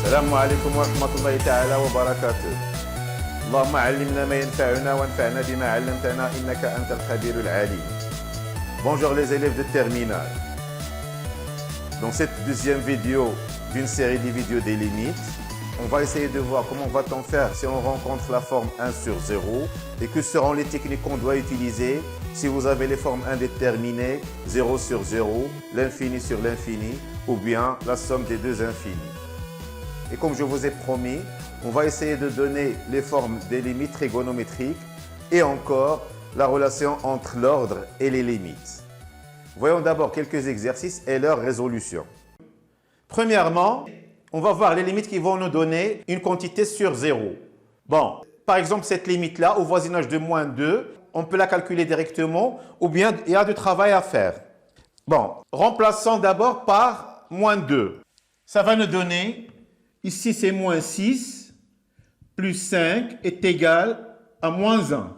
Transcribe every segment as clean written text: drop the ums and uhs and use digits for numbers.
السلام عليكم ورحمة الله تعالى وبركاته. اللهم علمنا ما ينفعنا وانفعنا بما علمتنا إنك أنت الخبير العليم. Bonjour les élèves de terminale. Dans cette deuxième vidéo d'une série de vidéos des limites, on va essayer de voir comment va-t-on faire si on rencontre la forme 1 sur 0 et que seront les techniques qu'on doit utiliser si vous avez les formes indéterminées, 0 sur 0, l'infini sur l'infini ou bien la somme des deux infinis. Et comme je vous ai promis, on va essayer de donner les formes des limites trigonométriques et encore la relation entre l'ordre et les limites. Voyons d'abord quelques exercices et leur résolution. Premièrement, on va voir les limites qui vont nous donner une quantité sur 0. Bon, par exemple, cette limite-là, au voisinage de moins 2, on peut la calculer directement ou bien il y a du travail à faire. Bon, remplaçons d'abord par moins 2. Ça va nous donner, ici c'est moins 6, plus 5 est égal à moins 1.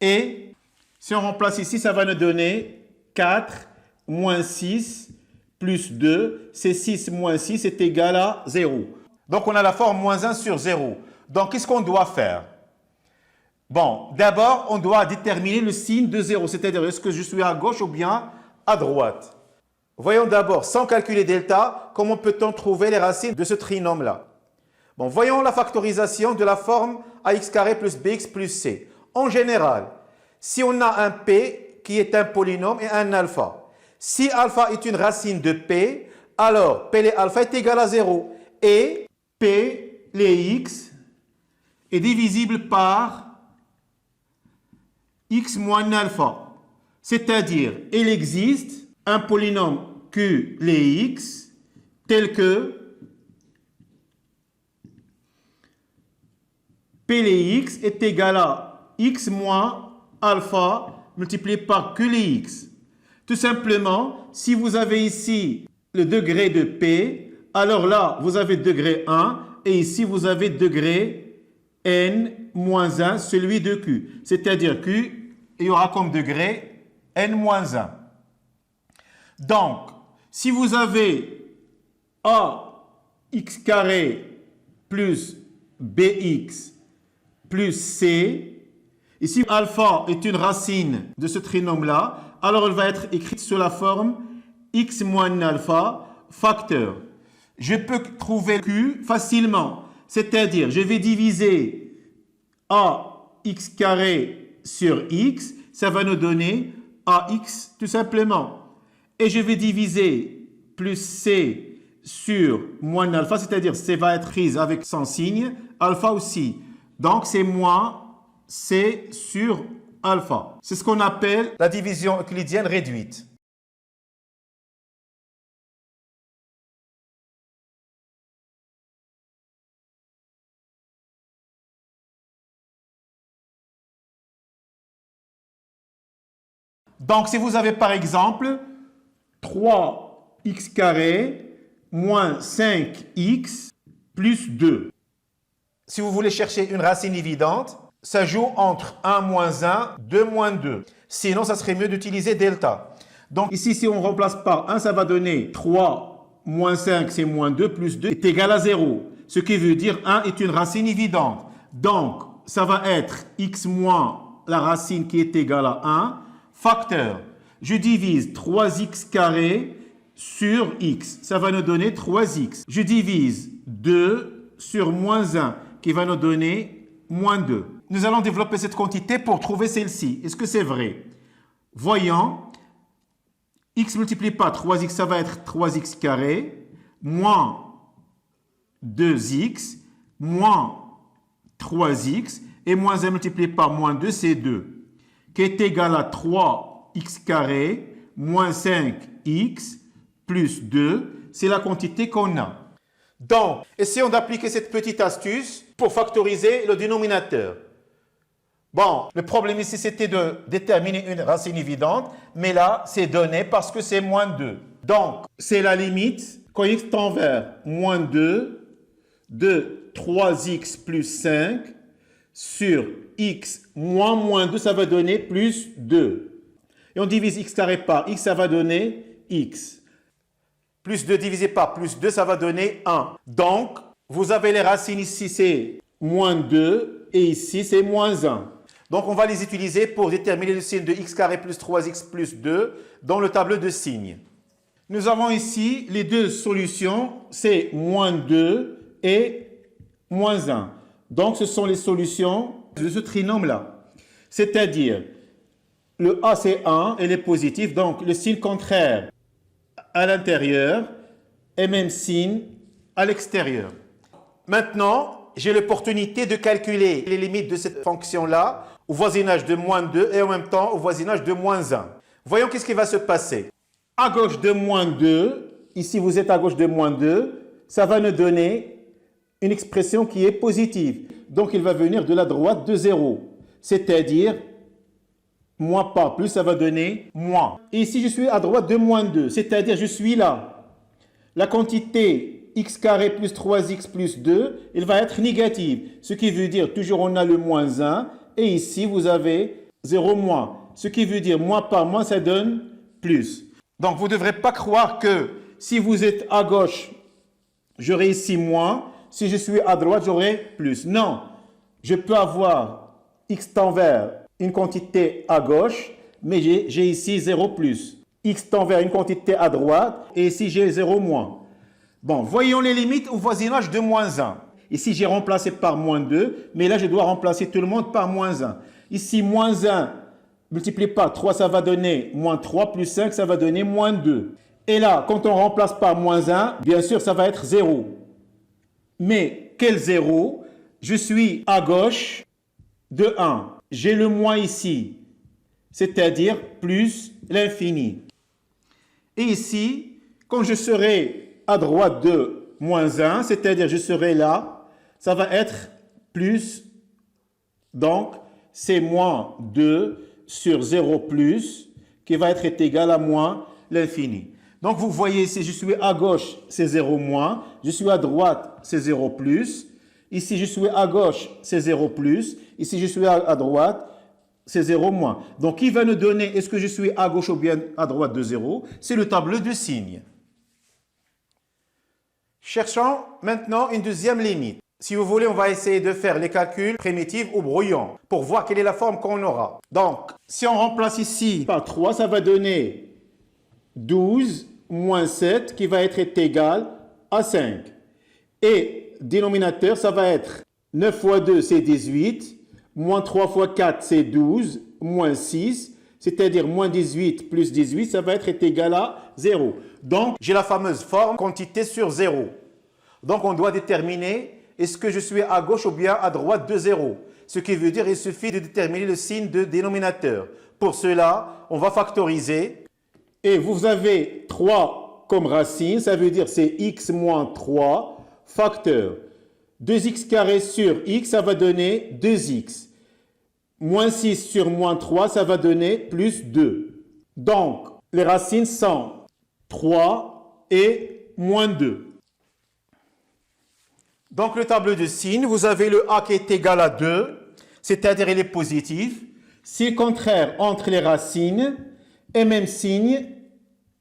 Et si on remplace ici, ça va nous donner 4 moins 6 plus 2, c'est 6 moins 6 est égal à 0. Donc, on a la forme moins 1 sur 0. Donc, qu'est-ce qu'on doit faire? Bon, d'abord, on doit déterminer le signe de 0, c'est-à-dire est-ce que je suis à gauche ou bien à droite. Voyons d'abord, sans calculer delta, comment peut-on trouver les racines de ce trinôme-là? Bon, voyons la factorisation de la forme ax carré plus bx plus c. En général, si on a un p qui est un polynôme et un alpha, si alpha est une racine de p, alors p les alpha est égal à 0 et p les x est divisible par x moins alpha. C'est-à-dire, il existe un polynôme q les x tel que p les x est égal à x moins alpha multiplié par q les x. Tout simplement, si vous avez ici le degré de P, alors là, vous avez degré 1 et ici, vous avez degré n-1, celui de Q. C'est-à-dire Q, il y aura comme degré n-1. Donc, si vous avez ax carré plus bx plus c, ici, alpha est une racine de ce trinôme-là, alors elle va être écrite sous la forme x moins alpha facteur. Je peux trouver Q facilement, c'est-à-dire je vais diviser ax carré sur x, ça va nous donner ax tout simplement. Et je vais diviser plus c sur moins alpha, c'est-à-dire c va être prise avec son signe, alpha aussi. Donc c'est moins c sur alpha. C'est ce qu'on appelle la division euclidienne réduite. Donc, si vous avez par exemple 3x carré moins 5x plus 2. Si vous voulez chercher une racine évidente, ça joue entre 1 moins 1, 2 moins 2. Sinon, ça serait mieux d'utiliser delta. Donc ici, si on remplace par 1, ça va donner 3 moins 5, c'est moins 2, plus 2 est égal à 0. Ce qui veut dire 1 est une racine évidente. Donc, ça va être x moins la racine qui est égale à 1, facteur. Je divise 3x carré sur x. Ça va nous donner 3x. Je divise 2 sur moins 1, qui va nous donner moins 2. Nous allons développer cette quantité pour trouver celle-ci. Est-ce que c'est vrai? Voyons. X multiplié par 3x, ça va être 3x carré, moins 2x, moins 3x, et moins 1 multiplié par moins 2, c'est 2, qui est égal à 3x carré, moins 5x, plus 2. C'est la quantité qu'on a. Donc, essayons d'appliquer cette petite astuce pour factoriser le dénominateur. Bon, le problème ici, c'était de déterminer une racine évidente, mais là, c'est donné parce que c'est moins 2. Donc, c'est la limite, quand x tend vers moins 2, de 3x plus 5 sur x moins 2, ça va donner plus 2. Et on divise x carré par x, ça va donner x. Plus 2 divisé par plus 2, ça va donner 1. Donc, vous avez les racines ici, c'est moins 2 et ici, c'est moins 1. Donc, on va les utiliser pour déterminer le signe de x carré plus 3x plus 2 dans le tableau de signes. Nous avons ici les deux solutions, c'est moins 2 et moins 1. Donc, ce sont les solutions de ce trinôme-là. C'est-à-dire, le A c'est 1, elle est positive, donc le signe contraire à l'intérieur et même signe à l'extérieur. Maintenant, j'ai l'opportunité de calculer les limites de cette fonction-là au voisinage de moins 2 et en même temps au voisinage de moins 1. Voyons qu'est-ce qui va se passer. À gauche de moins 2, ici vous êtes à gauche de moins 2, ça va nous donner une expression qui est positive. Donc il va venir de la droite de 0, c'est-à-dire moins par plus, ça va donner moins. Et ici je suis à droite de moins 2, c'est-à-dire je suis là. La quantité x carré plus 3x plus 2, elle va être négative, ce qui veut dire toujours on a le moins 1, et ici vous avez 0 moins, ce qui veut dire moins par moins, ça donne plus. Donc vous ne devrez pas croire que si vous êtes à gauche, j'aurai ici moins, si je suis à droite, j'aurai plus. Non, je peux avoir x tend vers une quantité à gauche, mais j'ai ici 0 plus. X tend vers une quantité à droite, et ici j'ai 0 moins. Bon, voyons les limites au voisinage de moins 1. Ici, j'ai remplacé par moins 2, mais là, je dois remplacer tout le monde par moins 1. Ici, moins 1 multiplié par 3, ça va donner moins 3, plus 5, ça va donner moins 2. Et là, quand on remplace par moins 1, bien sûr, ça va être 0. Mais quel 0? Je suis à gauche de 1. J'ai le moins ici, c'est-à-dire plus l'infini. Et ici, quand je serai à droite de moins 1, c'est-à-dire je serai là, ça va être plus, donc c'est moins 2 sur 0 plus, qui va être égal à moins l'infini. Donc vous voyez, si je suis à gauche, c'est 0 moins, je suis à droite, c'est 0 plus, ici je suis à gauche, c'est 0 plus, ici je suis à droite, c'est 0 moins. Donc qui va nous donner, est-ce que je suis à gauche ou bien à droite de 0? C'est le tableau de signes. Cherchons maintenant une deuxième limite. Si vous voulez, on va essayer de faire les calculs primitifs ou brouillons pour voir quelle est la forme qu'on aura. Donc, si on remplace ici par 3, ça va donner 12 moins 7 qui va être égal à 5. Et dénominateur, ça va être 9 fois 2, c'est 18, moins 3 fois 4, c'est 12, moins 6, c'est-à-dire moins 18 plus 18, ça va être égal à 0. Donc, j'ai la fameuse forme quantité sur 0. Donc, on doit déterminer est-ce que je suis à gauche ou bien à droite de 0. Ce qui veut dire qu'il suffit de déterminer le signe de dénominateur. Pour cela, on va factoriser. Et vous avez 3 comme racine, ça veut dire c'est x moins 3 facteur. 2x carré sur x, ça va donner 2x. Moins 6 sur moins 3, ça va donner plus 2. Donc, les racines sont 3 et moins 2. Donc, le tableau de signes, vous avez le A qui est égal à 2, c'est-à-dire il est positif. C'est contraire entre les racines et même signe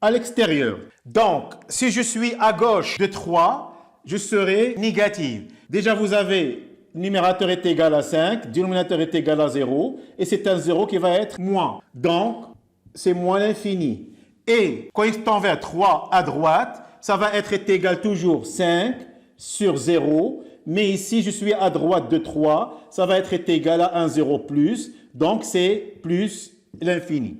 à l'extérieur. Donc, si je suis à gauche de 3, je serai négatif. Déjà, vous avez numérateur est égal à 5, dénominateur est égal à 0, et c'est un 0 qui va être moins. Donc, c'est moins l'infini. Et quand il tend vers 3 à droite, ça va être égal toujours 5 sur 0, mais ici, je suis à droite de 3, ça va être égal à 1 0 plus, donc c'est plus l'infini.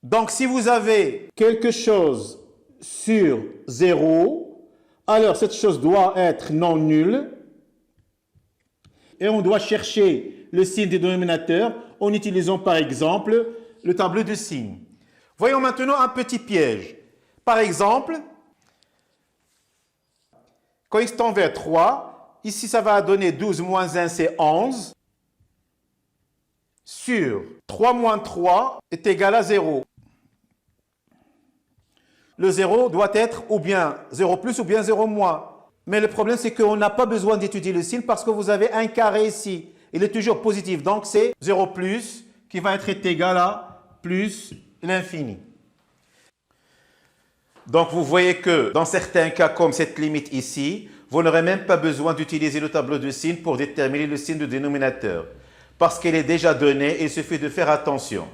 Donc, si vous avez quelque chose sur 0, alors cette chose doit être non nulle, et on doit chercher le signe des dénominateurs en utilisant par exemple le tableau de signes. Voyons maintenant un petit piège. Par exemple, quand x tend vers 3, ici ça va donner 12 moins 1, c'est 11, sur 3 moins 3 est égal à 0. Le 0 doit être ou bien 0 plus ou bien 0 moins. Mais le problème, c'est qu'on n'a pas besoin d'étudier le signe parce que vous avez un carré ici. Il est toujours positif. Donc, c'est 0 plus qui va être égal à plus l'infini. Donc vous voyez que dans certains cas comme cette limite ici, vous n'aurez même pas besoin d'utiliser le tableau de signes pour déterminer le signe du dénominateur. Parce qu'il est déjà donné et il suffit de faire attention.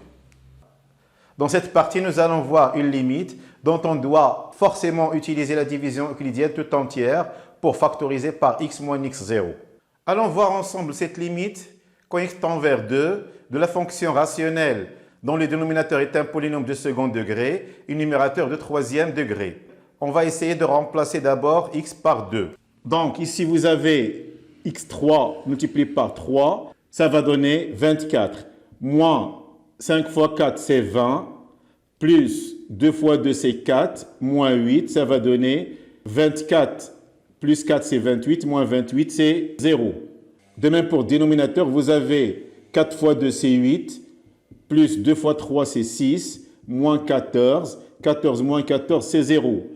Dans cette partie, nous allons voir une limite dont on doit forcément utiliser la division euclidienne tout entière pour factoriser par x moins x0. Allons voir ensemble cette limite quand x tend vers 2 de la fonction rationnelle dont le dénominateur est un polynôme de second degré et numérateur de troisième degré. On va essayer de remplacer d'abord x par 2. Donc ici vous avez x3 multiplié par 3, ça va donner 24. Moins 5 fois 4 c'est 20, plus 2 fois 2 c'est 4, moins 8, ça va donner 24 plus 4 c'est 28, moins 28 c'est 0. De même pour dénominateur, vous avez 4 fois 2 c'est 8, plus 2 fois 3 c'est 6, moins 14, 14 moins 14 c'est 0.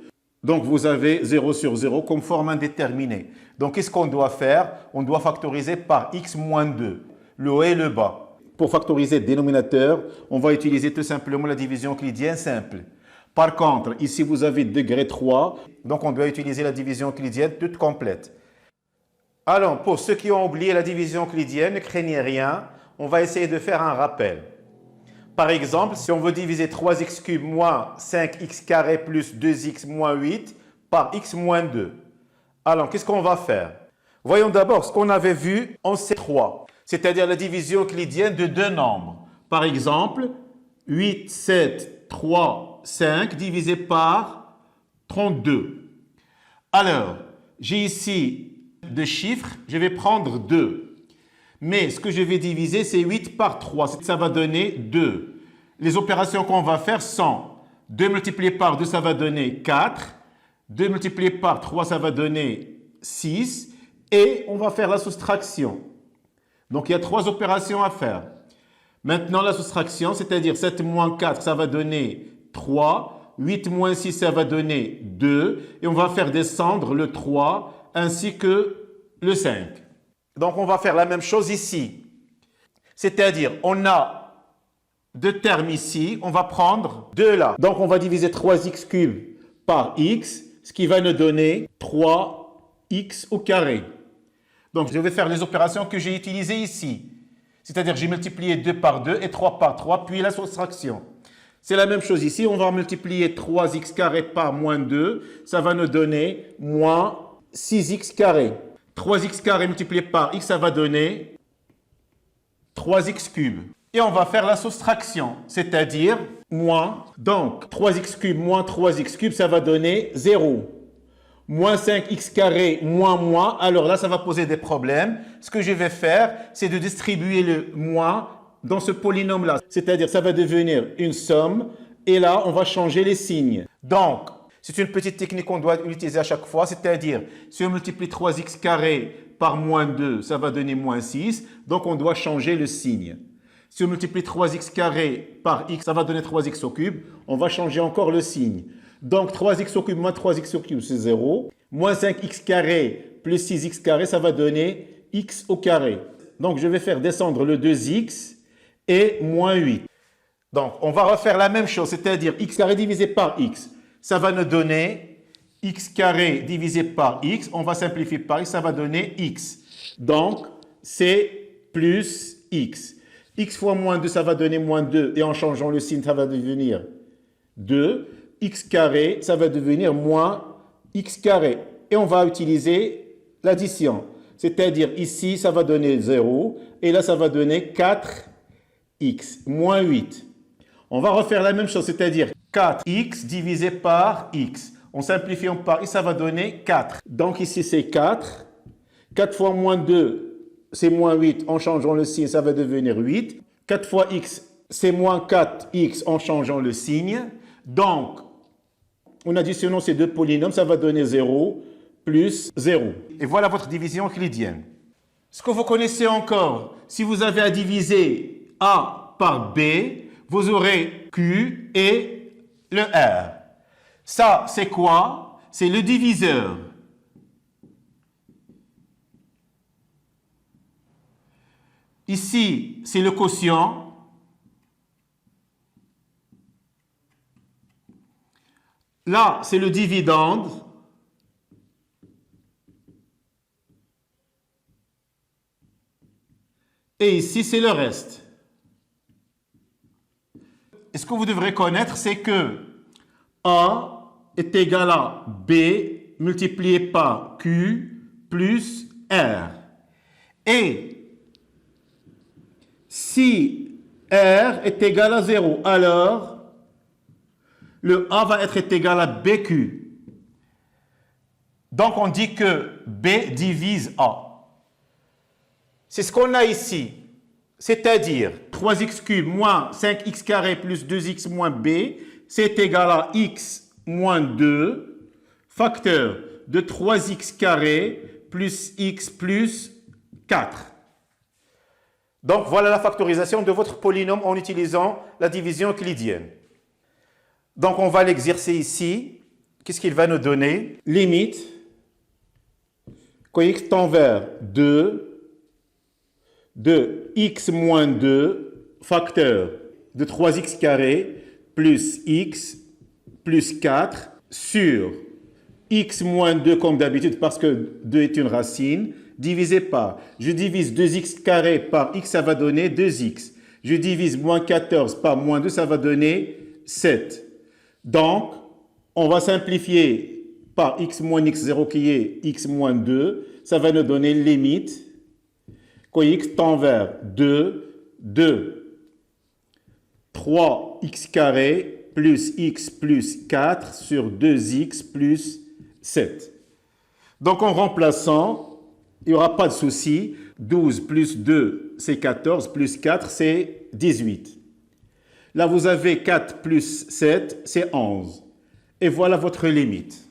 Donc vous avez 0 sur 0 comme forme indéterminée. Donc qu'est-ce qu'on doit faire? On doit factoriser par x moins 2, le haut et le bas. Pour factoriser le dénominateur, on va utiliser tout simplement la division euclidienne simple. Par contre, ici vous avez degré 3, donc on doit utiliser la division euclidienne toute complète. Alors, pour ceux qui ont oublié la division euclidienne, ne craignez rien, on va essayer de faire un rappel. Par exemple, si on veut diviser 3x cube moins 5x carré plus 2x moins 8 par x moins 2. Alors, qu'est-ce qu'on va faire? Voyons d'abord ce qu'on avait vu en C3, c'est-à-dire la division euclidienne de deux nombres. Par exemple, 8, 7, 3, 5 divisé par 32. Alors, j'ai ici deux chiffres, je vais prendre 2. Mais ce que je vais diviser, c'est 8 par 3. Ça va donner 2. Les opérations qu'on va faire sont 2 multiplié par 2, ça va donner 4. 2 multiplié par 3, ça va donner 6. Et on va faire la soustraction. Donc, il y a 3 opérations à faire. Maintenant, la soustraction, c'est-à-dire 7 moins 4, ça va donner 3. 8 moins 6, ça va donner 2. Et on va faire descendre le 3 ainsi que le 5. Donc, on va faire la même chose ici. C'est-à-dire, on a deux termes ici, on va prendre 2 là. Donc, on va diviser 3x cube par x, ce qui va nous donner 3x au carré. Donc, je vais faire les opérations que j'ai utilisées ici. C'est-à-dire, j'ai multiplié 2 par 2 et 3 par 3, puis la soustraction. C'est la même chose ici, on va multiplier 3x carré par moins 2, ça va nous donner moins 6x carré. 3x carré multiplié par x, ça va donner 3x cube. Et on va faire la soustraction, c'est-à-dire moins. Donc, 3x cube moins 3x cube, ça va donner 0. Moins 5x carré moins moins, alors là, ça va poser des problèmes. Ce que je vais faire, c'est de distribuer le moins dans ce polynôme-là. C'est-à-dire, ça va devenir une somme. Et là, on va changer les signes. Donc, c'est une petite technique qu'on doit utiliser à chaque fois, c'est-à-dire, si on multiplie 3x carré par moins 2, ça va donner moins 6, donc on doit changer le signe. Si on multiplie 3x carré par x, ça va donner 3x au cube, on va changer encore le signe. Donc 3x au cube moins 3x au cube, c'est 0. Moins 5x carré plus 6x carré, ça va donner x au carré. Donc je vais faire descendre le 2x et moins 8. Donc on va refaire la même chose, c'est-à-dire x carré divisé par x. Ça va nous donner x carré divisé par x. On va simplifier par x, ça va donner x. Donc, c'est plus x. X fois moins 2, ça va donner moins 2. Et en changeant le signe, ça va devenir 2. X carré, ça va devenir moins x carré. Et on va utiliser l'addition. C'est-à-dire ici, ça va donner 0. Et là, ça va donner 4x, moins 8. On va refaire la même chose, c'est-à-dire 4x divisé par x. En simplifiant par x, ça va donner 4. Donc ici, c'est 4. 4 fois moins 2, c'est moins 8. En changeant le signe, ça va devenir 8. 4 fois x, c'est moins 4x en changeant le signe. Donc, en additionnant ces deux polynômes, ça va donner 0 plus 0. Et voilà votre division euclidienne. Ce que vous connaissez encore, si vous avez à diviser A par B, vous aurez Q et le R. Ça, c'est quoi? C'est le diviseur. Ici, c'est le quotient. Là, c'est le dividende. Et ici, c'est le reste. Et ce que vous devrez connaître, c'est que A est égal à B multiplié par Q plus R. Et si R est égal à 0, alors le A va être égal à BQ. Donc on dit que B divise A. C'est ce qu'on a ici. C'est-à-dire 3x cube moins 5x carré plus 2x moins b, c'est égal à x moins 2, facteur de 3x carré plus x plus 4. Donc voilà la factorisation de votre polynôme en utilisant la division euclidienne. Donc on va l'exercer ici. Qu'est-ce qu'il va nous donner? Limite, quand x tend vers 2, de x moins 2, facteur de 3x carré plus x plus 4 sur x moins 2 comme d'habitude parce que 2 est une racine, divisé par, je divise 2x carré par x, ça va donner 2x. Je divise moins 14 par moins 2, ça va donner 7. Donc, on va simplifier par x moins x0 qui est x moins 2, ça va nous donner limite quand x tend vers 2, 3x carré plus x plus 4 sur 2x plus 7. Donc en remplaçant, il n'y aura pas de souci. 12 plus 2, c'est 14, plus 4, c'est 18. Là, vous avez 4 plus 7, c'est 11. Et voilà votre limite.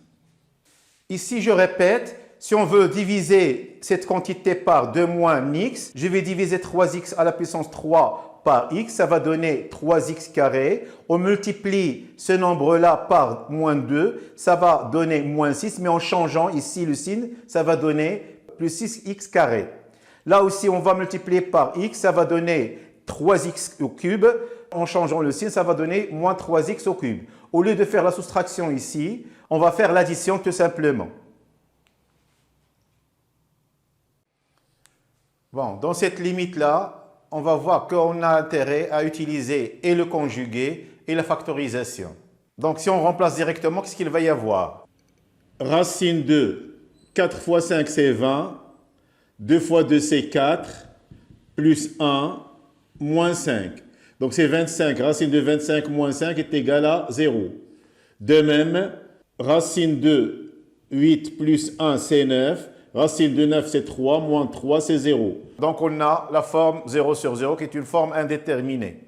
Ici, je répète, si on veut diviser cette quantité par 2 moins x, je vais diviser 3x à la puissance 3 par x, ça va donner 3x carré. On multiplie ce nombre-là par moins 2, ça va donner moins 6, mais en changeant ici le signe, ça va donner plus 6x carré. Là aussi, on va multiplier par x, ça va donner 3x au cube. En changeant le signe, ça va donner moins 3x au cube. Au lieu de faire la soustraction ici, on va faire l'addition tout simplement. Bon, dans cette limite-là, on va voir qu'on a intérêt à utiliser et le conjugué et la factorisation. Donc, si on remplace directement, qu'est-ce qu'il va y avoir? Racine de 4 fois 5, c'est 20. 2 fois 2, c'est 4. Plus 1, moins 5. Donc, c'est 25. Racine de 25 moins 5 est égal à 0. De même, racine de 8 plus 1, c'est 9. Racine de 9, c'est 3, moins 3, c'est 0. Donc, on a la forme 0 sur 0 qui est une forme indéterminée.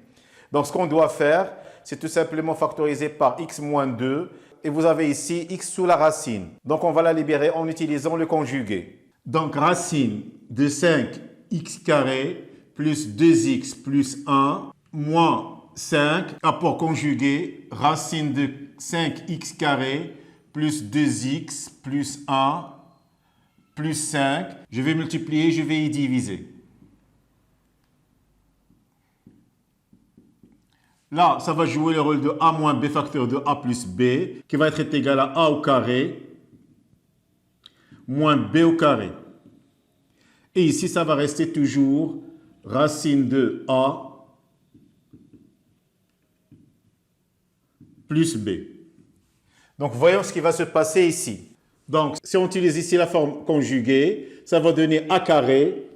Donc, ce qu'on doit faire, c'est tout simplement factoriser par x moins 2. Et vous avez ici x sous la racine. Donc, on va la libérer en utilisant le conjugué. Donc, racine de 5x carré plus 2x plus 1 moins 5, rapport conjugué, racine de 5x carré plus 2x plus 1 plus 5, je vais multiplier, je vais y diviser. Là, ça va jouer le rôle de a moins b facteur de a plus b, qui va être égal à a au carré moins b au carré. Et ici, ça va rester toujours racine de a plus b. Donc, voyons ce qui va se passer ici. Donc, si on utilise ici la forme conjuguée, ça va donner a carré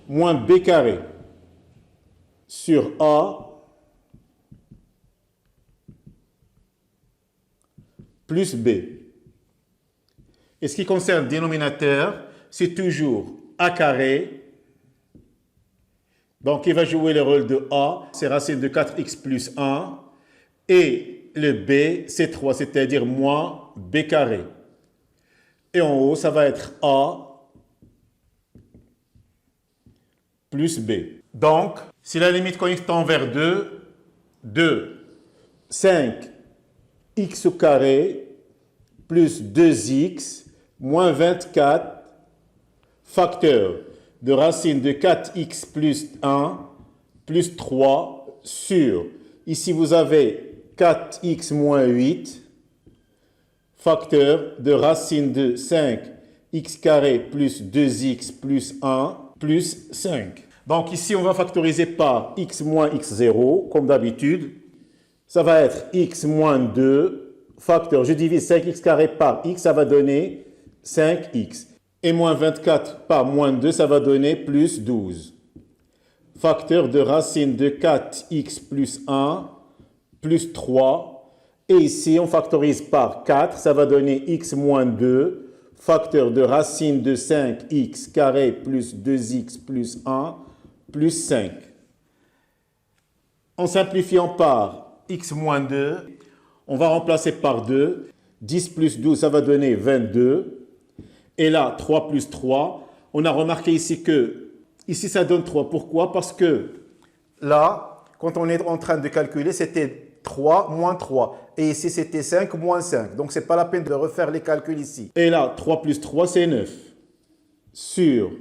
moins b carré sur a plus b. Et ce qui concerne le dénominateur, c'est toujours a carré. Donc, il va jouer le rôle de a, c'est racine de 4x plus 1. Et le b, c'est 3, c'est-à-dire moins b carré. Et en haut, ça va être a plus b. Donc, si la limite quand x tend vers 2, 5x au carré plus 2x moins 24 facteur de racine de 4x plus 1 plus 3 sur, ici vous avez 4x moins 8, facteur de racine de 5x carré plus 2x plus 1 plus 5. Donc ici, on va factoriser par x moins x0, comme d'habitude. Ça va être x moins 2, facteur, je divise 5x carré par x, ça va donner 5x. Et moins 24 par moins 2, ça va donner plus 12. Facteur de racine de 4x plus 1 plus 3. Et ici, on factorise par 4, ça va donner x moins 2, facteur de racine de 5x carré plus 2x plus 1 plus 5. En simplifiant par x moins 2, on va remplacer par 2. 10 plus 12, ça va donner 22. Et là, 3 plus 3. On a remarqué ici que, ici ça donne 3. Pourquoi? Parce que là, quand on est en train de calculer, c'était 3 moins 3. Et ici, c'était 5 moins 5. Donc, ce n'est pas la peine de refaire les calculs ici. Et là, 3 plus 3, c'est 9. Sur,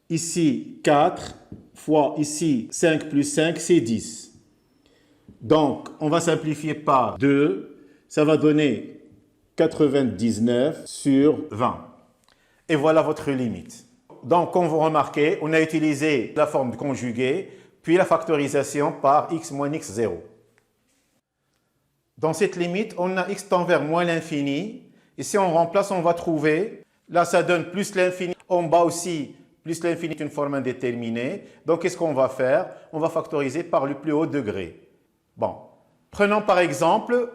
ici, 4 fois ici, 5 plus 5, c'est 10. Donc, on va simplifier par 2. Ça va donner 99 sur 20. Et voilà votre limite. Donc, comme vous remarquez, on a utilisé la forme conjuguée, puis la factorisation par x moins x0. Dans cette limite, on a x tend vers moins l'infini. Et si on remplace, on va trouver, là ça donne plus l'infini. En bas aussi, plus l'infini est une forme indéterminée. Donc qu'est-ce qu'on va faire? On va factoriser par le plus haut degré. Bon, prenons par exemple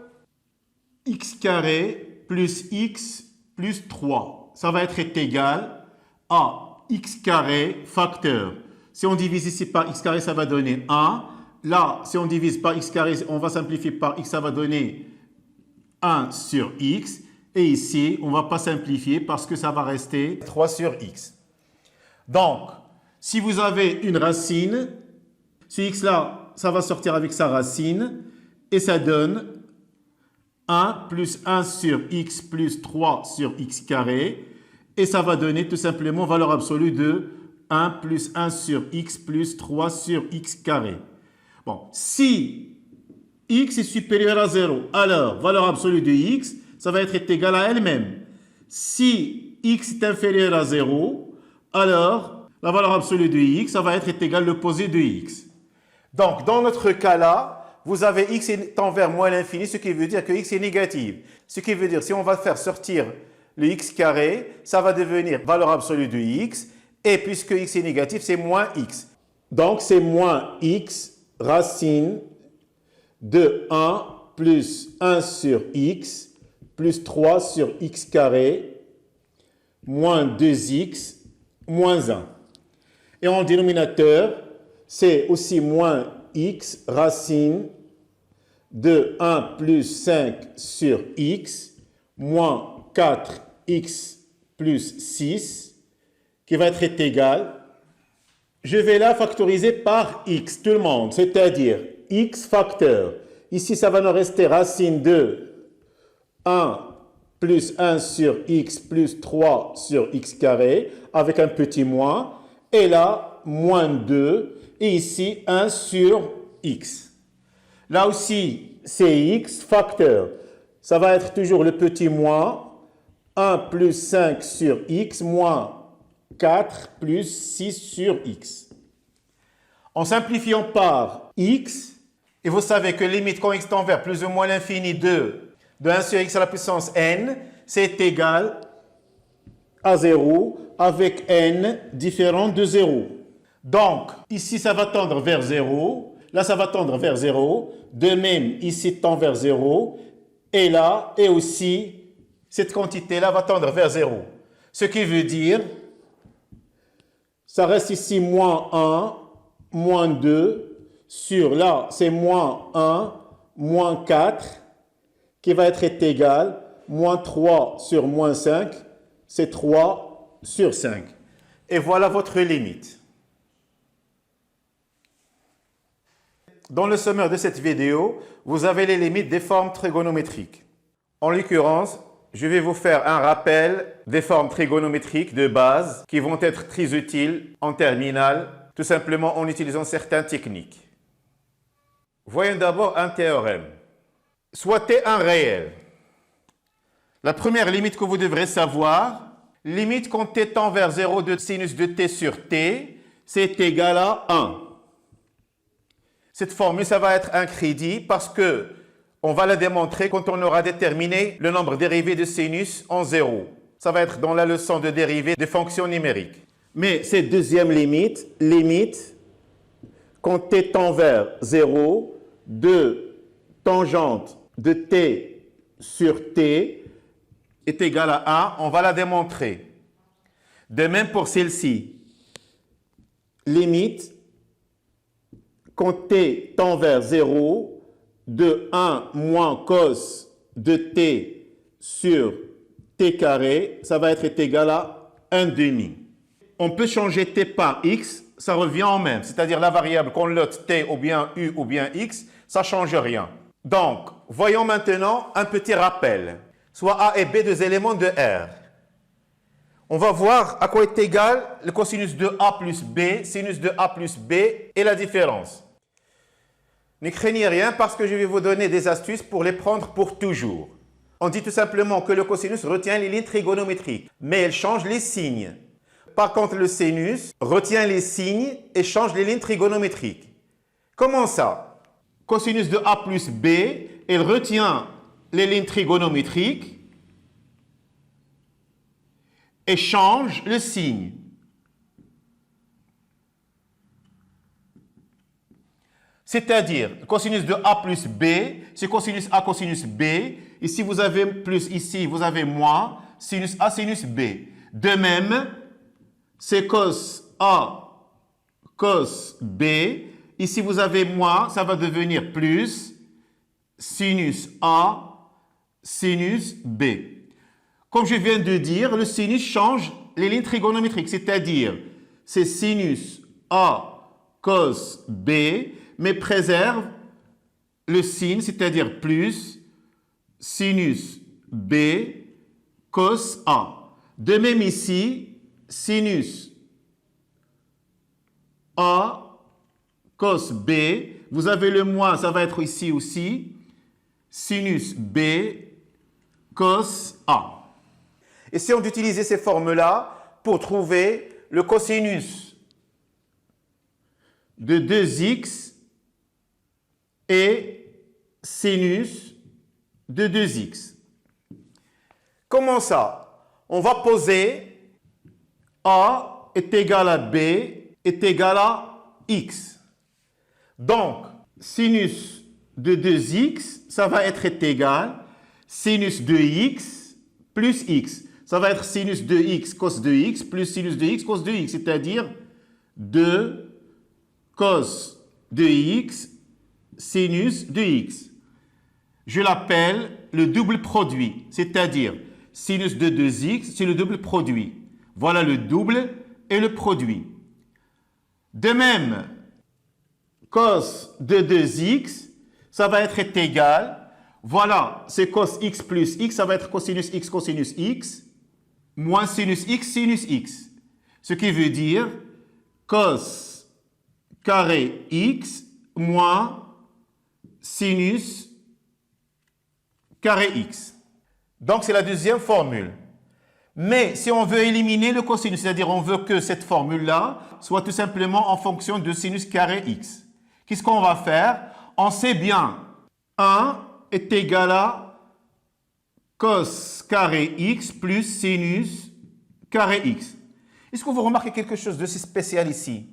x carré plus x plus 3. Ça va être égal à x carré facteur. Si on divise ici par x carré, ça va donner 1. Là, si on divise par x carré, on va simplifier par x, ça va donner 1 sur x. Et ici, on ne va pas simplifier parce que ça va rester 3 sur x. Donc, si vous avez une racine, ce x-là, ça va sortir avec sa racine. Et ça donne 1 plus 1 sur x plus 3 sur x carré. Et ça va donner tout simplement valeur absolue de 1 plus 1 sur x plus 3 sur x carré. Bon, si x est supérieur à 0, alors valeur absolue de x, ça va être égal à elle-même. Si x est inférieur à 0, alors la valeur absolue de x, ça va être égal à l'opposé de x. Donc, dans notre cas-là, vous avez x tend vers moins l'infini, ce qui veut dire que x est négatif. Ce qui veut dire, si on va faire sortir le x carré, ça va devenir valeur absolue de x. Et puisque x est négatif, c'est moins x. Donc, c'est moins x racine de 1 plus 1 sur x plus 3 sur x carré moins 2x moins 1. Et en dénominateur, c'est aussi moins x racine de 1 plus 5 sur x moins 4x plus 6 qui va être égal. Je vais là factoriser par x, tout le monde, c'est-à-dire x facteur. Ici, ça va nous rester racine de 1 plus 1 sur x plus 3 sur x carré avec un petit moins. Et là, moins 2. Et ici, 1 sur x. Là aussi, c'est x facteur. Ça va être toujours le petit moins. 1 plus 5 sur x moins 4 plus 6 sur x. En simplifiant par x, et vous savez que limite quand x tend vers plus ou moins l'infini de 1 sur x à la puissance n, c'est égal à 0 avec n différent de 0. Donc, ici, ça va tendre vers 0. Là, ça va tendre vers 0. De même, ici, tend vers 0. Et là, et aussi, cette quantité-là va tendre vers 0. Ce qui veut dire, ça reste ici moins 1, moins 2, sur là, c'est moins 1, moins 4, qui va être égal, moins 3 sur moins 5, c'est 3 sur 5. Et voilà votre limite. Dans le sommaire de cette vidéo, vous avez les limites des formes trigonométriques. En l'occurrence, je vais vous faire un rappel des formes trigonométriques de base qui vont être très utiles en terminale. Tout simplement en utilisant certaines techniques. Voyons d'abord un théorème. Soit t un réel. La première limite que vous devrez savoir, limite quand t tend vers 0 de sinus de t sur t, c'est égal à 1. Cette formule, ça va être un crédit parce que on va la démontrer quand on aura déterminé le nombre dérivé de sinus en 0. Ça va être dans la leçon de dérivée des fonctions numériques. Mais cette deuxième limite, quand t tend vers 0, de tangente de t sur t est égale à 1, on va la démontrer. De même pour celle-ci, limite, quand t tend vers 0, de 1 moins cos de t sur t carré, ça va être égal à 1 demi. On peut changer t par x, ça revient au même. C'est-à-dire la variable qu'on note t ou bien u ou bien x, ça ne change rien. Donc, voyons maintenant un petit rappel. Soit a et b, deux éléments de R. On va voir à quoi est égal le cosinus de a plus b, sinus de a plus b et la différence. Ne craignez rien parce que je vais vous donner des astuces pour les prendre pour toujours. On dit tout simplement que le cosinus retient les lignes trigonométriques, mais elle change les signes. Par contre, le sinus retient les signes et change les lignes trigonométriques. Comment ça? Cosinus de a plus b, elle retient les lignes trigonométriques et change le signe. C'est-à-dire, cosinus de a plus b, c'est cosinus a cosinus b. Ici, vous avez plus, ici, vous avez moins, sinus a sinus b. De même, c'est cos a cos b. Ici, vous avez moins, ça va devenir plus, sinus a sinus b. Comme je viens de dire, le sinus change les lignes trigonométriques, c'est-à-dire, c'est sinus a cos b, mais préserve le signe, c'est-à-dire plus sinus b cos a. De même ici, sinus a cos b, vous avez le moins, ça va être ici aussi, sinus b cos a. Essayons d'utiliser ces formes-là pour trouver le cosinus de 2x et sinus de 2x. Comment ça? On va poser a est égal à b est égal à x. Donc, sinus de 2x, ça va être égal sinus de x plus x. Ça va être sinus de x cos de x plus sinus de x cos de x, c'est-à-dire 2 cos de x sinus de x. Je l'appelle le double produit, c'est-à-dire sinus de 2x, c'est le double produit. Voilà le double et le produit. De même, cos de 2x, ça va être égal, voilà, c'est cos x plus x, ça va être cosinus x, moins sinus x. Ce qui veut dire cos carré x moins sinus carré x. Donc, c'est la deuxième formule. Mais si on veut éliminer le cosinus, c'est-à-dire on veut que cette formule-là soit tout simplement en fonction de sinus carré x. Qu'est-ce qu'on va faire? On sait bien 1 est égal à cos carré x plus sinus carré x. Est-ce que vous remarquez quelque chose de si spécial ici?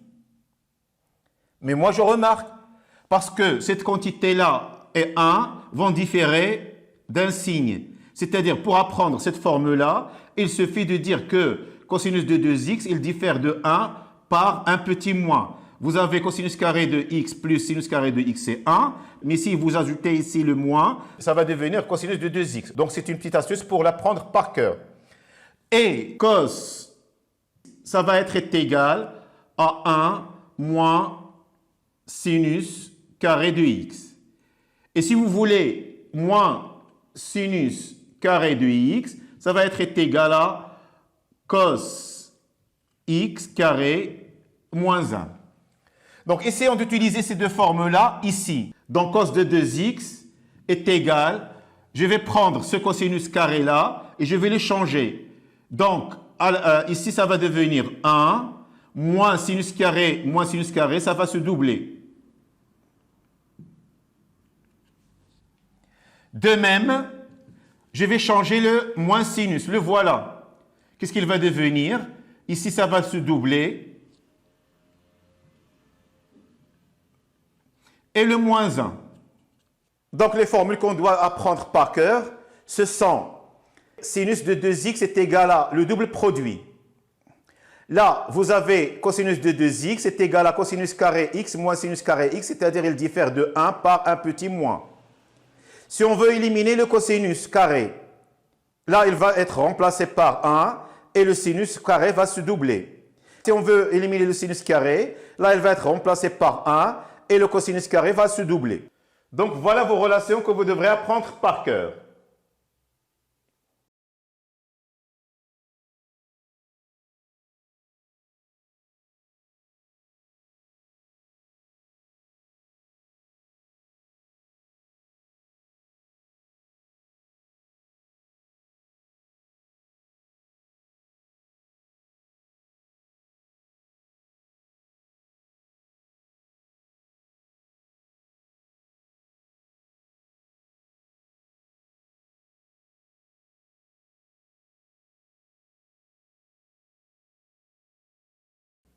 Mais moi, je remarque, parce que cette quantité-là et 1 vont différer d'un signe. C'est-à-dire, pour apprendre cette forme-là, il suffit de dire que cosinus de 2x, il diffère de 1 par un petit moins. Vous avez cosinus carré de x plus sinus carré de x, c'est 1. Mais si vous ajoutez ici le moins, ça va devenir cosinus de 2x. Donc, c'est une petite astuce pour l'apprendre par cœur. Et cos, ça va être égal à 1 moins sinus carré de x. Et si vous voulez moins sinus carré de x, ça va être égal à cos x carré moins 1. Donc, essayons d'utiliser ces deux formes-là ici. Donc, cos de 2x est égal, je vais prendre ce cosinus carré-là et je vais le changer. Donc, ici, ça va devenir 1, moins sinus carré, ça va se doubler. De même, je vais changer le moins sinus, le voilà. Qu'est-ce qu'il va devenir? Ici, ça va se doubler. Et le moins 1. Donc, les formules qu'on doit apprendre par cœur, ce sont sinus de 2x est égal à le double produit. Là, vous avez cosinus de 2x est égal à cosinus carré x moins sinus carré x, c'est-à-dire il diffère de 1 par un petit moins. Si on veut éliminer le cosinus carré, là, il va être remplacé par 1 et le sinus carré va se doubler. Si on veut éliminer le sinus carré, là, il va être remplacé par 1 et le cosinus carré va se doubler. Donc, voilà vos relations que vous devrez apprendre par cœur.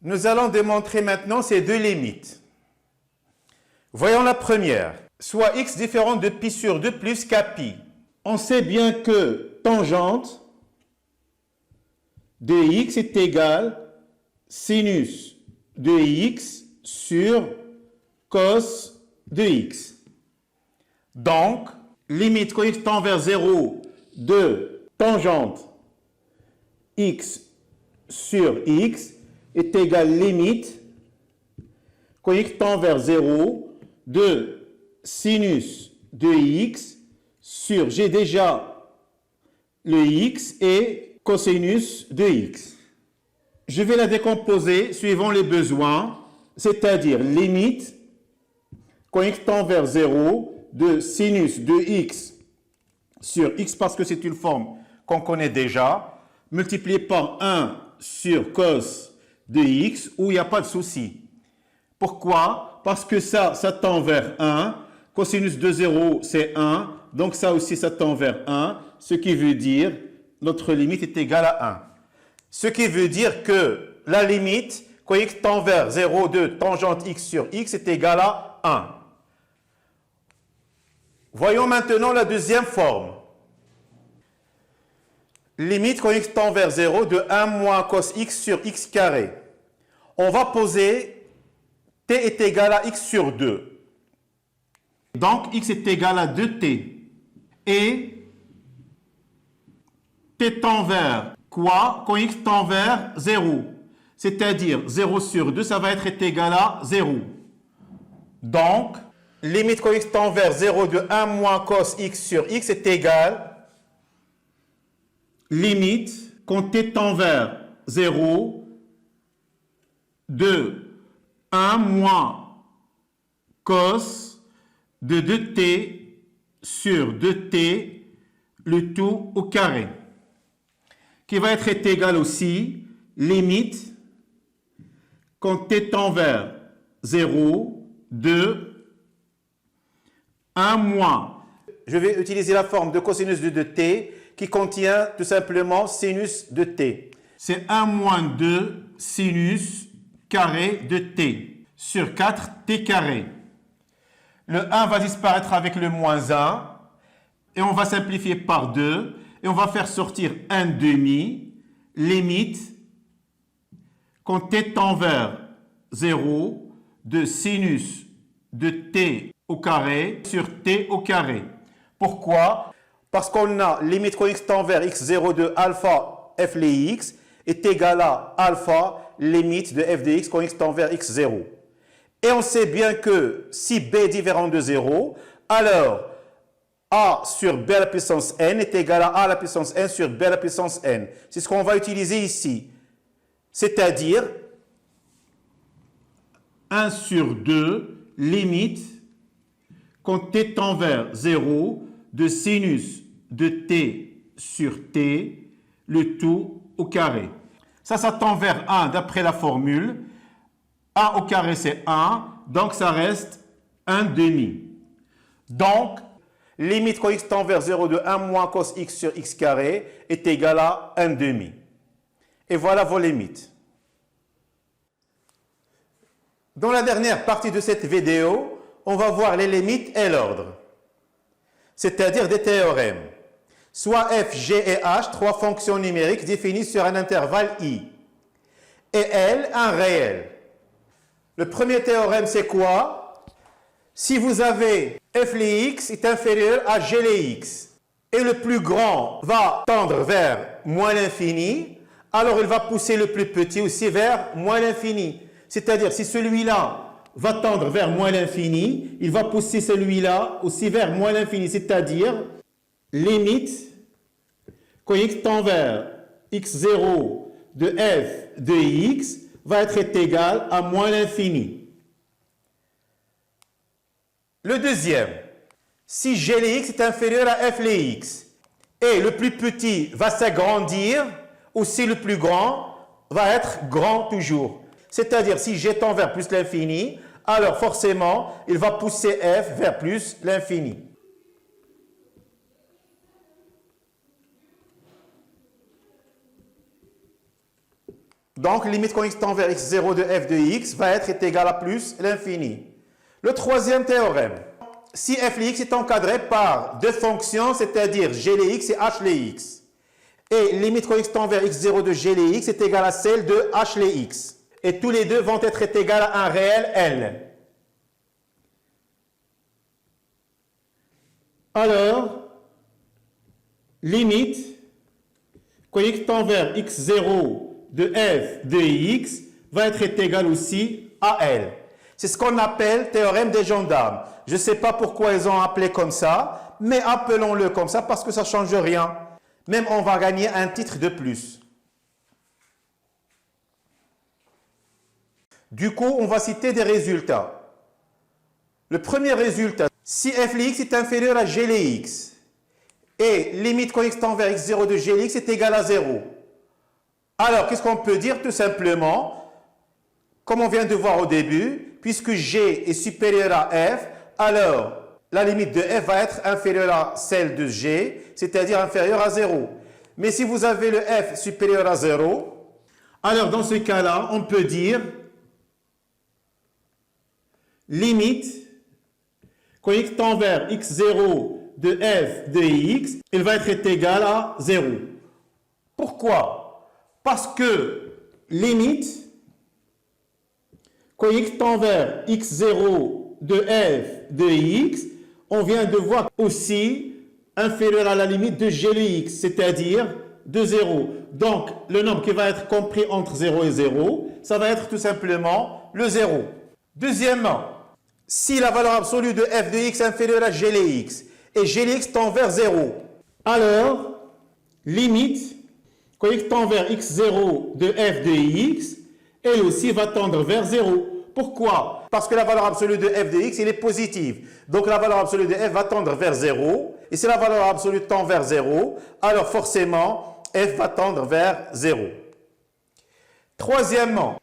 Nous allons démontrer maintenant ces deux limites. Voyons la première. Soit x différent de pi sur 2 plus kpi. On sait bien que tangente de x est égale sinus de x sur cos de x. Donc, limite quand x tend vers 0 de tangente x sur x est égal limite quand x tend vers 0 de sinus de x sur, j'ai déjà le x et cosinus de x. Je vais la décomposer suivant les besoins, c'est-à-dire limite quand x tend vers 0 de sinus de x sur x parce que c'est une forme qu'on connaît déjà, multiplié par 1 sur cos de x où il n'y a pas de souci. Pourquoi? Parce que ça tend vers 1. Cosinus de 0, c'est 1. Donc ça aussi, ça tend vers 1. Ce qui veut dire, notre limite est égale à 1. Ce qui veut dire que la limite, quand x tend vers 0 de tangente x sur x, est égale à 1. Voyons maintenant la deuxième forme. Limite quand x tend vers 0 de 1 moins cos x sur x carré. On va poser t est égal à x sur 2. Donc, x est égal à 2t. Et t tend vers quoi quand x tend vers 0? C'est-à-dire 0 sur 2, ça va être égal à 0. Donc, limite quand x tend vers 0 de 1 moins cos x sur x est égal limite quand t tend vers 0 de 1 moins cos de 2t sur 2t, le tout au carré, qui va être égal aussi, limite, quand t tend vers 0, de 1 moins. Je vais utiliser la forme de cosinus de 2t qui contient tout simplement sinus de t. C'est 1 moins 2 sinus carré de t sur 4t carré. Le 1 va disparaître avec le moins 1 et on va simplifier par 2 et on va faire sortir 1 demi, limite quand t tend vers 0 de sinus de t au carré sur t au carré. Pourquoi? Parce qu'on a limite quand x tend vers x0 de alpha f les x est égal à alpha limite de f de x quand x tend vers x0. Et on sait bien que si b est différent de 0, alors a sur b à la puissance n est égal à a à la puissance n sur b à la puissance n. C'est ce qu'on va utiliser ici. C'est-à-dire 1 sur 2, limite, quand t tend vers 0, de sinus de t sur t, le tout au carré. Ça tend vers 1 d'après la formule. 1 au carré, c'est 1, donc ça reste 1 demi. Donc, limite quand x tend vers 0 de 1 moins cos x sur x carré est égal à 1 demi. Et voilà vos limites. Dans la dernière partie de cette vidéo, on va voir les limites et l'ordre, c'est-à-dire des théorèmes. Soit f, g et h, trois fonctions numériques définies sur un intervalle i. Et L, un réel. Le premier théorème, c'est quoi? Si vous avez f les x est inférieur à g les x, et le plus grand va tendre vers moins l'infini, alors il va pousser le plus petit aussi vers moins l'infini. C'est-à-dire, si celui-là va tendre vers moins l'infini, il va pousser celui-là aussi vers moins l'infini. C'est-à-dire, limite, quand x tend vers x0 de f de x va être égal à moins l'infini. Le deuxième, si g les x est inférieur à f les x, et le plus petit va s'agrandir, aussi le plus grand va être grand toujours. C'est-à-dire, si g tend vers plus l'infini, alors forcément, il va pousser f vers plus l'infini. Donc, limite quand x tend vers x0 de f de x va être égal à plus l'infini. Le troisième théorème, si f les x est encadré par deux fonctions, c'est-à-dire g les x et h les x, et limite quand x tend vers x0 de g les x est égale à celle de h les x, et tous les deux vont être égaux à un réel L. Alors, limite, quand x tend vers x0 de f de x va être égal aussi à L. C'est ce qu'on appelle théorème des gendarmes. Je ne sais pas pourquoi ils ont appelé comme ça, mais appelons-le comme ça parce que ça ne change rien. Même on va gagner un titre de plus. Du coup, on va citer des résultats. Le premier résultat, si f les x est inférieur à g les x, et limite quand x tend vers x0 de g les x est égal à 0. Alors, qu'est-ce qu'on peut dire? Tout simplement, comme on vient de voir au début, puisque g est supérieur à f, alors la limite de f va être inférieure à celle de g, c'est-à-dire inférieure à 0. Mais si vous avez le f supérieur à 0, alors dans ce cas-là, on peut dire limite, quand x tend vers x0 de f de x, il va être égal à 0. Pourquoi? Parce que limite, quand x tend vers x0 de f de x, on vient de voir aussi inférieur à la limite de g de x, c'est-à-dire de 0. Donc, le nombre qui va être compris entre 0 et 0, ça va être tout simplement le 0. Deuxièmement, si la valeur absolue de f de x est inférieure à g de x, et g de x tend vers 0, alors, limite, quand x tend vers x0 de f de x, elle aussi va tendre vers 0. Pourquoi? Parce que la valeur absolue de f de x, elle est positive. Donc la valeur absolue de f va tendre vers 0. Et si la valeur absolue tend vers 0, alors forcément, f va tendre vers 0. Troisièmement,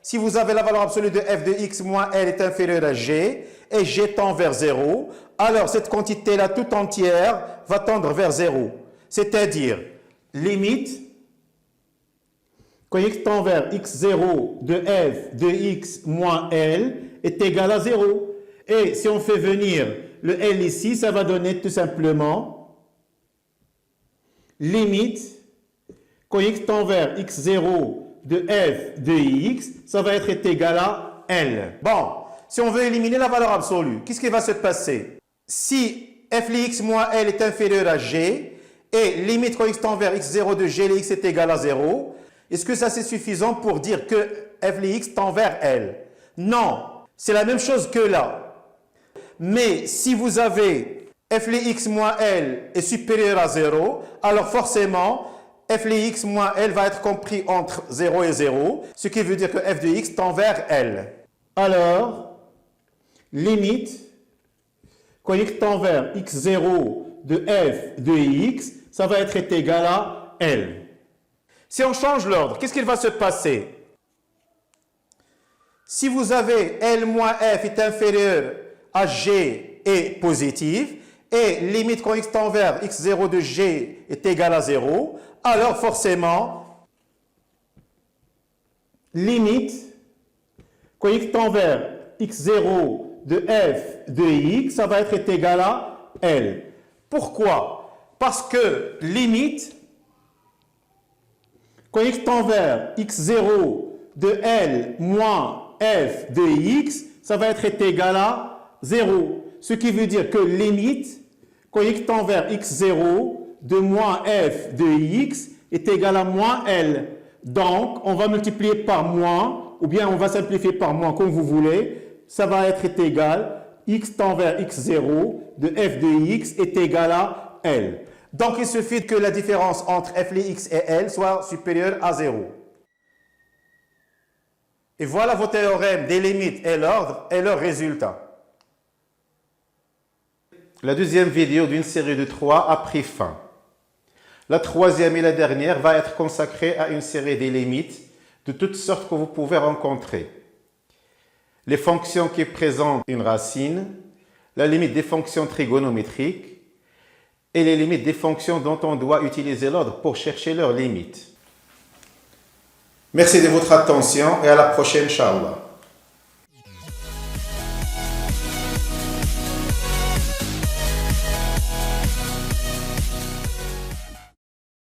si vous avez la valeur absolue de f de x moins l est inférieure à g, et g tend vers 0, alors cette quantité-là tout entière va tendre vers 0. C'est-à-dire, limite, quand x tend vers x0 de f de x moins l est égal à 0. Et si on fait venir le L ici, ça va donner tout simplement limite, quand x tend vers x0 de f de x, ça va être égal à L. Bon, si on veut éliminer la valeur absolue, qu'est-ce qui va se passer? Si f de x moins L est inférieur à g, et limite quand x tend vers x0 de g de x est égal à 0, est-ce que ça c'est suffisant pour dire que f de x tend vers L? Non, c'est la même chose que là. Mais si vous avez f de x moins L est supérieur à 0, alors forcément, f de x moins L va être compris entre 0 et 0, ce qui veut dire que f de x tend vers L. Alors, limite, quand x tend vers x0 de f de x, ça va être égal à L. Si on change l'ordre, qu'est-ce qu'il va se passer? Si vous avez L moins f est inférieur à G est positive, et limite quand x tend vers x0 de G est égal à 0, alors forcément, limite quand x tend vers x0 de f de x, ça va être égal à L. Pourquoi? Parce que limite, quand x tend vers x0 de L moins f de x, ça va être égal à 0. Ce qui veut dire que limite, quand x tend vers x0 de moins f de x est égal à moins L. Donc, on va multiplier par moins, ou bien on va simplifier par moins, comme vous voulez. Ça va être égal, x tend vers x0 de f de x est égal à L. Donc, il suffit que la différence entre f de x et L soit supérieure à 0. Et voilà vos théorèmes des limites et l'ordre et leurs résultats. La deuxième vidéo d'une série de 3 a pris fin. La troisième et la dernière va être consacrée à une série des limites de toutes sortes que vous pouvez rencontrer. Les fonctions qui présentent une racine, la limite des fonctions trigonométriques et les limites des fonctions dont on doit utiliser l'ordre pour chercher leurs limites. Merci de votre attention et à la prochaine, Inch'Allah.